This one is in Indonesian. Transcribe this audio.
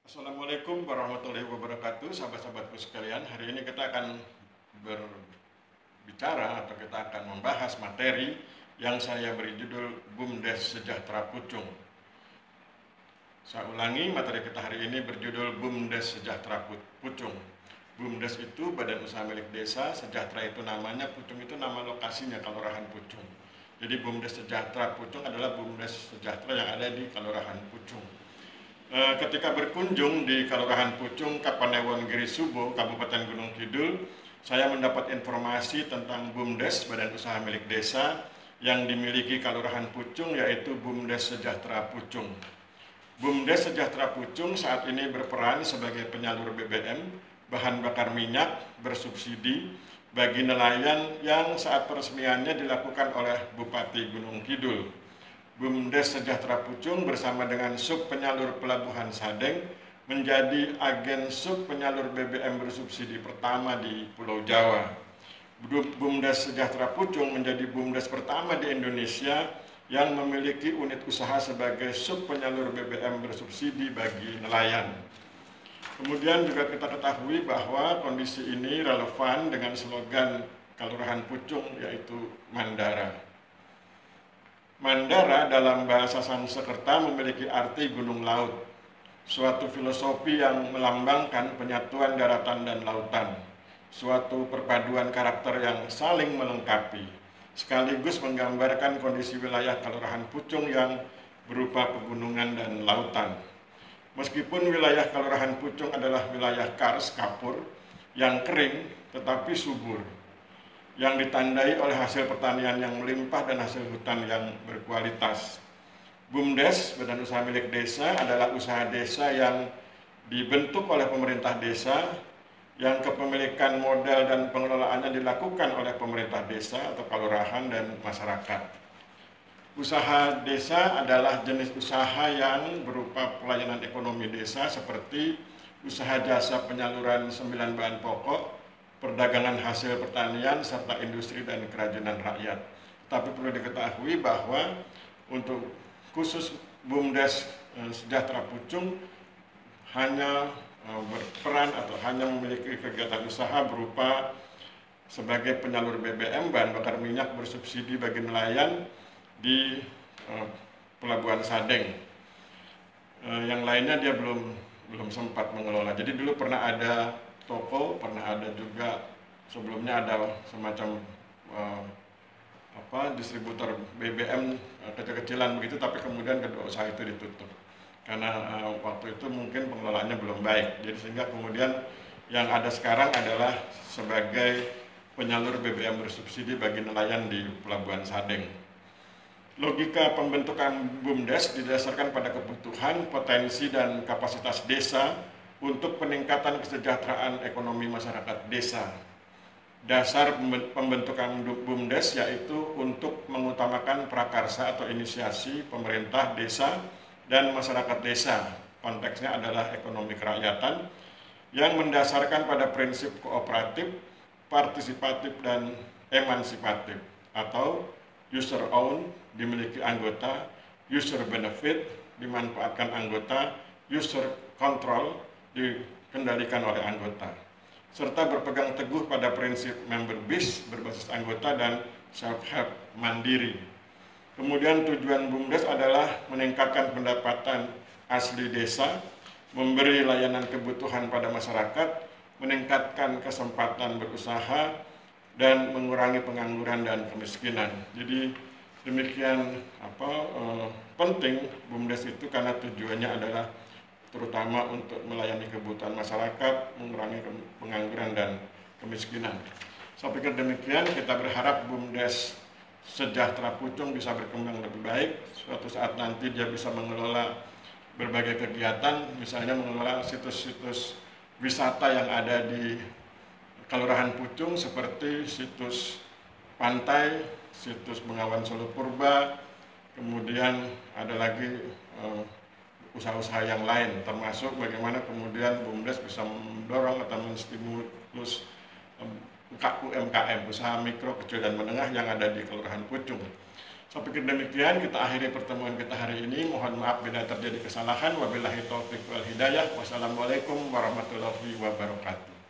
Assalamualaikum warahmatullahi wabarakatuh, sahabat-sahabatku sekalian. Hari ini kita akan berbicara atau kita akan membahas materi yang saya beri judul BUMDes Sejahtera Pucung. Saya ulangi, materi kita hari ini berjudul BUMDes Sejahtera Pucung. BUMDes itu Badan Usaha Milik Desa, Sejahtera itu namanya, Pucung itu nama lokasinya, Kelurahan Pucung. Jadi BUMDes Sejahtera Pucung adalah BUMDes Sejahtera yang ada di Kelurahan Pucung. Ketika berkunjung di Kelurahan Pucung, Kapanewon Giri Subo, Kabupaten Gunung Kidul, saya mendapat informasi tentang BUMDes Badan Usaha Milik Desa yang dimiliki Kelurahan Pucung, yaitu BUMDes Sejahtera Pucung. BUMDes Sejahtera Pucung saat ini berperan sebagai penyalur BBM, bahan bakar minyak bersubsidi bagi nelayan yang saat peresmiannya dilakukan oleh Bupati Gunung Kidul. BUMDes Sejahtera Pucung bersama dengan Sub Penyalur Pelabuhan Sadeng menjadi agen sub penyalur BBM bersubsidi pertama di Pulau Jawa. BUMDes Sejahtera Pucung menjadi BUMDes pertama di Indonesia yang memiliki unit usaha sebagai sub penyalur BBM bersubsidi bagi nelayan. Kemudian juga kita ketahui bahwa kondisi ini relevan dengan slogan Kelurahan Pucung, yaitu Mandara. Mandara dalam bahasa Sanskerta memiliki arti gunung laut, suatu filosofi yang melambangkan penyatuan daratan dan lautan, suatu perpaduan karakter yang saling melengkapi, sekaligus menggambarkan kondisi wilayah Kelurahan Pucung yang berupa pegunungan dan lautan. Meskipun wilayah Kelurahan Pucung adalah wilayah kars kapur yang kering tetapi subur, yang ditandai oleh hasil pertanian yang melimpah dan hasil hutan yang berkualitas. BUMDes, Badan Usaha Milik Desa, adalah usaha desa yang dibentuk oleh pemerintah desa, yang kepemilikan modal dan pengelolaannya dilakukan oleh pemerintah desa atau kelurahan dan masyarakat. Usaha desa adalah jenis usaha yang berupa pelayanan ekonomi desa seperti usaha jasa penyaluran 9 bahan pokok, perdagangan hasil pertanian, serta industri dan kerajinan rakyat. Tapi perlu diketahui bahwa untuk khusus BUMDes Sejahtera Pucung hanya berperan atau hanya memiliki kegiatan usaha berupa sebagai penyalur BBM, bahan bakar minyak bersubsidi bagi nelayan di Pelabuhan Sadeng. Yang lainnya dia belum sempat mengelola. Jadi dulu pernah ada toko, pernah ada juga sebelumnya ada semacam distributor BBM kecil-kecilan begitu, tapi kemudian kedua usaha itu ditutup karena waktu itu mungkin pengelolaannya belum baik. Jadi sehingga kemudian yang ada sekarang adalah sebagai penyalur BBM bersubsidi bagi nelayan di Pelabuhan Sadeng. Logika pembentukan BUMDes didasarkan pada kebutuhan, potensi, dan kapasitas desa untuk peningkatan kesejahteraan ekonomi masyarakat desa. Dasar pembentukan BUMDes yaitu untuk mengutamakan prakarsa atau inisiasi pemerintah desa dan masyarakat desa. Konteksnya adalah ekonomi kerakyatan yang mendasarkan pada prinsip kooperatif, partisipatif, dan emansipatif atau user own dimiliki anggota, user benefit dimanfaatkan anggota, user control dikendalikan oleh anggota, serta berpegang teguh pada prinsip member base berbasis anggota dan self-help mandiri. Kemudian tujuan BUMDes adalah meningkatkan pendapatan asli desa, memberi layanan kebutuhan pada masyarakat, meningkatkan kesempatan berusaha, dan mengurangi pengangguran dan kemiskinan. Jadi demikian penting BUMDes itu karena tujuannya adalah terutama untuk melayani kebutuhan masyarakat, mengurangi pengangguran dan kemiskinan. Saya pikir demikian, kita berharap BUMDes Sejahtera Pucung bisa berkembang lebih baik. Suatu saat nanti dia bisa mengelola berbagai kegiatan, misalnya mengelola situs-situs wisata yang ada di Kelurahan Pucung seperti situs pantai, situs Bengawan Solo Purba, kemudian ada lagi usaha-usaha yang lain, termasuk bagaimana kemudian BUMDes bisa mendorong atau menstimulus UMKM, usaha mikro, kecil, dan menengah yang ada di Kelurahan Pucung. Tapi demikian kita akhiri pertemuan kita hari ini. Mohon maaf bila terjadi kesalahan. Wabillahi taufiq wal hidayah. Wassalamualaikum warahmatullahi wabarakatuh.